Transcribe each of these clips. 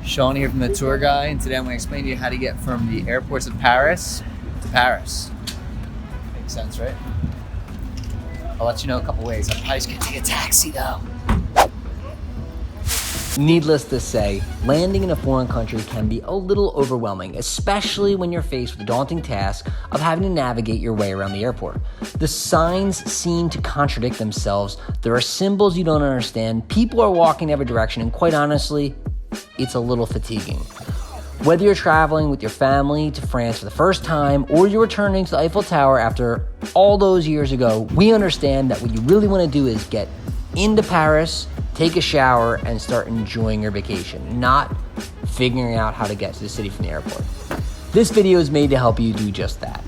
Sean here from the tour guide, and today I'm going to explain to you how to get from the airports of Paris to Paris. Makes sense, right? I'll let you know a couple ways. I'm probably just going to take a taxi though. Needless to say, landing in a foreign country can be a little overwhelming, especially when you're faced with the daunting task of having to navigate your way around the airport. The signs seem to contradict themselves, there are symbols you don't understand, people are walking every direction, and quite honestly, it's a little fatiguing. Whether you're traveling with your family to France for the first time or you're returning to the Eiffel Tower after all those years ago, we understand that what you really want to do is get into Paris, take a shower, and start enjoying your vacation, not figuring out how to get to the city from the airport. This video is made to help you do just that.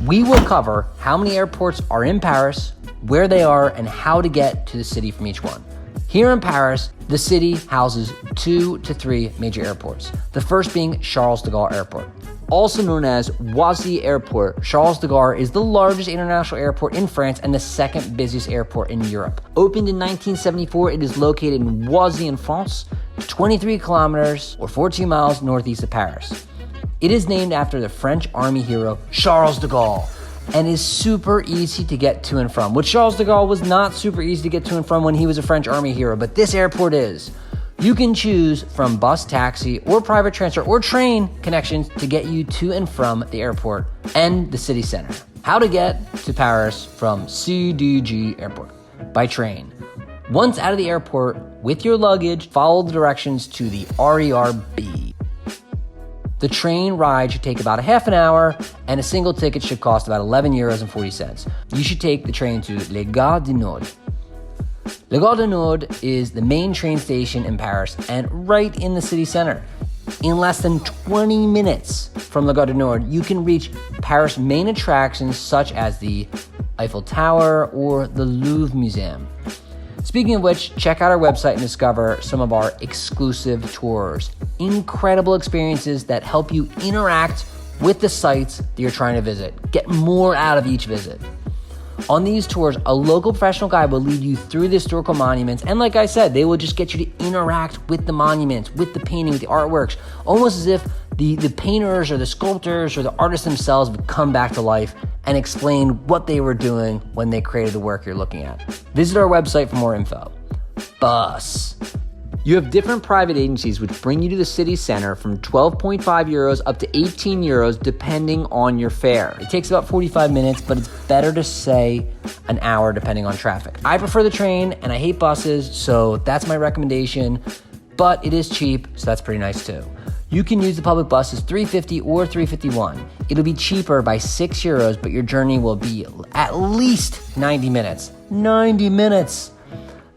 We will cover how many airports are in Paris, where they are, and how to get to the city from each one. Here in Paris, the city houses 2 to 3 major airports, the first being Charles de Gaulle Airport. Also known as Beauvais Airport, Charles de Gaulle is the largest international airport in France and the second busiest airport in Europe. Opened in 1974, it is located in Beauvais in France, 23 kilometers or 14 miles northeast of Paris. It is named after the French army hero Charles de Gaulle and is super easy to get to and from, which Charles de Gaulle was not super easy to get to and from when he was a French army hero, but this airport is. You can choose from bus, taxi, or private transfer or train connections to get you to and from the airport and the city center. How to get to Paris from CDG Airport by train. Once out of the airport with your luggage, follow the directions to the RERB. The train ride should take about a half an hour, and a single ticket should cost about €11.40. You should take the train to La Gare du Nord. La Gare du Nord is the main train station in Paris and right in the city center. In less than 20 minutes from La Gare du Nord, you can reach Paris' main attractions such as the Eiffel Tower or the Louvre Museum. Speaking of which, check out our website and discover some of our exclusive tours. Incredible experiences that help you interact with the sites that you're trying to visit. Get more out of each visit. On these tours, a local professional guide will lead you through the historical monuments, and like I said, they will just get you to interact with the monuments, with the painting, with the artworks, almost as if the painters or the sculptors or the artists themselves would come back to life and explain what they were doing when they created the work you're looking at. Visit our website for more info. Bus. You have different private agencies which bring you to the city center from 12.5 euros up to 18 euros depending on your fare. It takes about 45 minutes, but it's better to say an hour depending on traffic. I prefer the train and I hate buses, so that's my recommendation, but it is cheap, so that's pretty nice too. You can use the public buses 350 or 351. It'll be cheaper by 6 euros, but your journey will be at least 90 minutes. 90 minutes!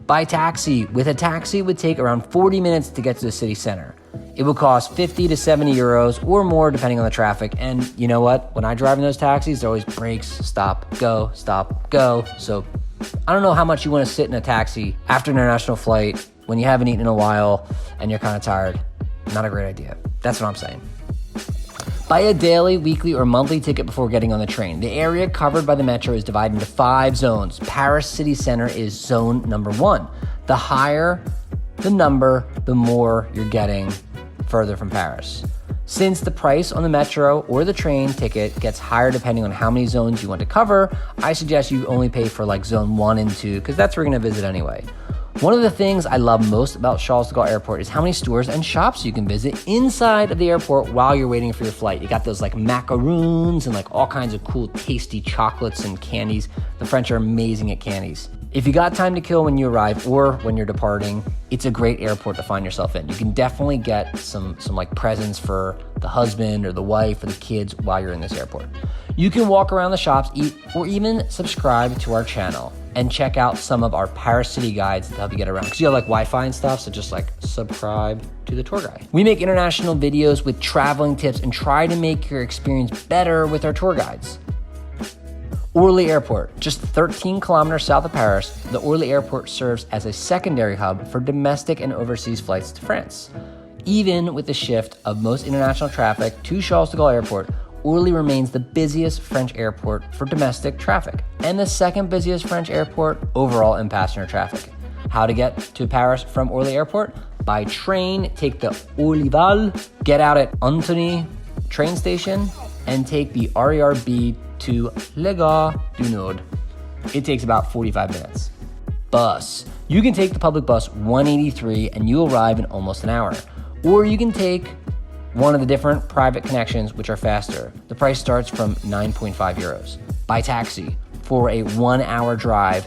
By taxi. With a taxi, it would take around 40 minutes to get to the city center. It will cost 50 to 70 euros or more depending on the traffic. And you know what? When I drive in those taxis, there always brakes, stop, go, So I don't know how much you want to sit in a taxi after an international flight when you haven't eaten in a while and you're kind of tired. Not a great idea. That's what I'm saying. Buy a daily, weekly, or monthly ticket before getting on the train. The area covered by the metro is divided into 5 zones. Paris City Center is zone number 1. The higher the number, the more you're getting further from Paris. Since the price on the metro or the train ticket gets higher depending on how many zones you want to cover, I suggest you only pay for like zone 1 and 2 because that's where you're going to visit anyway. One of the things I love most about Charles de Gaulle Airport is how many stores and shops you can visit inside of the airport while you're waiting for your flight. You got those like macaroons and like all kinds of cool tasty chocolates and candies. The French are amazing at candies. If you got time to kill when you arrive or when you're departing, it's a great airport to find yourself in. You can definitely get some like presents for the husband or the wife or the kids while you're in this airport. You can walk around the shops, eat, or even subscribe to our channel and check out some of our Paris city guides to help you get around. Because you have like Wi-Fi and stuff, so just like subscribe to the tour guide. We make international videos with traveling tips and try to make your experience better with our tour guides. Orly Airport, just 13 kilometers south of Paris, the Orly Airport serves as a secondary hub for domestic and overseas flights to France. Even with the shift of most international traffic to Charles de Gaulle Airport, Orly remains the busiest French airport for domestic traffic and the second busiest French airport overall in passenger traffic. How to get to Paris from Orly Airport? By train, take the Orly, get out at Antony train station, and take the RERB to La Gare du Nord. It takes about 45 minutes. Bus. You can take the public bus 183 and you'll arrive in almost an hour. Or you can take one of the different private connections, which are faster. The price starts from 9.5 euros. By taxi, for a 1 hour drive,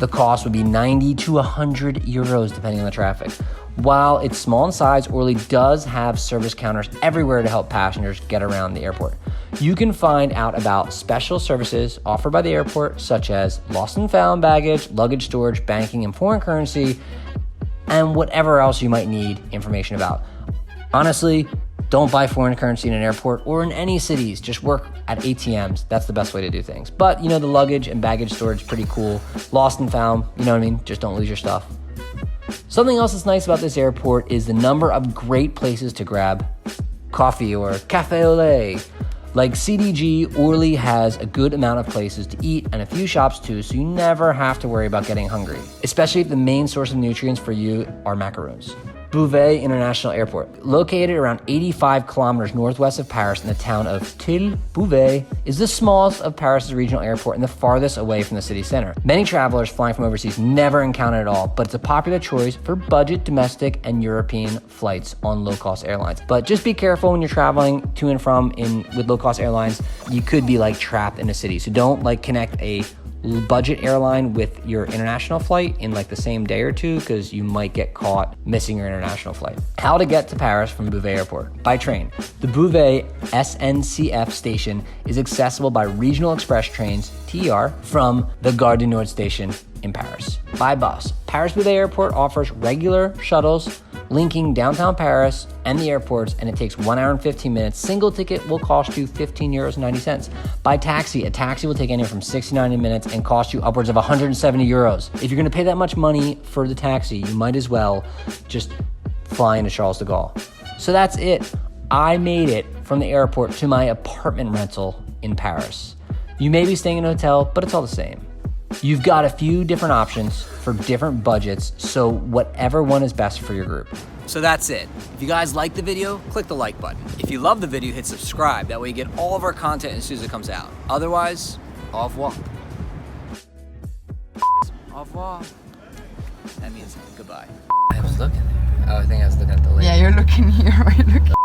the cost would be 90 to 100 euros depending on the traffic. While it's small in size, Orly does have service counters everywhere to help passengers get around the airport. You can find out about special services offered by the airport, such as lost and found baggage, luggage storage, banking and foreign currency, and whatever else you might need information about. Honestly, don't buy foreign currency in an airport or in any cities. Just work at ATMs. That's the best way to do things. But, the luggage and baggage storage is pretty cool. Lost and found, you know what I mean? Just don't lose your stuff. Something else that's nice about this airport is the number of great places to grab coffee or café au lait. Like CDG, Orly has a good amount of places to eat and a few shops too, so you never have to worry about getting hungry, especially if the main source of nutrients for you are macaroons. Beauvais International Airport, located around 85 kilometers northwest of Paris in the town of Til, Beauvais is the smallest of Paris' regional airport and the farthest away from the city center. Many travelers flying from overseas never encounter it at all, but it's a popular choice for budget, domestic, and European flights on low-cost airlines. But just be careful when you're traveling to and from with low-cost airlines. You could be trapped in a city, so don't connect a budget airline with your international flight in the same day or two, because you might get caught missing your international flight. How to get to Paris from Beauvais Airport. By train. The Beauvais SNCF station is accessible by regional express trains, TER, from the Gare du Nord station in Paris. By bus. Paris Beauvais Airport offers regular shuttles linking downtown Paris and the airports, and it takes 1 hour and 15 minutes. Single ticket will cost you 15 euros and 90 cents. By taxi, a taxi will take anywhere from 60 to 90 minutes and cost you upwards of 170 euros. If you're gonna pay that much money for the taxi, you might as well just fly into Charles de Gaulle. So that's it. I made it from the airport to my apartment rental in Paris. You may be staying in a hotel, but it's all the same. You've got a few different options for different budgets, so whatever one is best for your group. So that's it. If you guys like the video, click the like button. If you love the video, hit subscribe. That way you get all of our content as soon as it comes out. Otherwise, au revoir. Au revoir. That means goodbye. I was looking there. Oh, I think I was looking at the lady. Yeah, you're looking here. You're looking.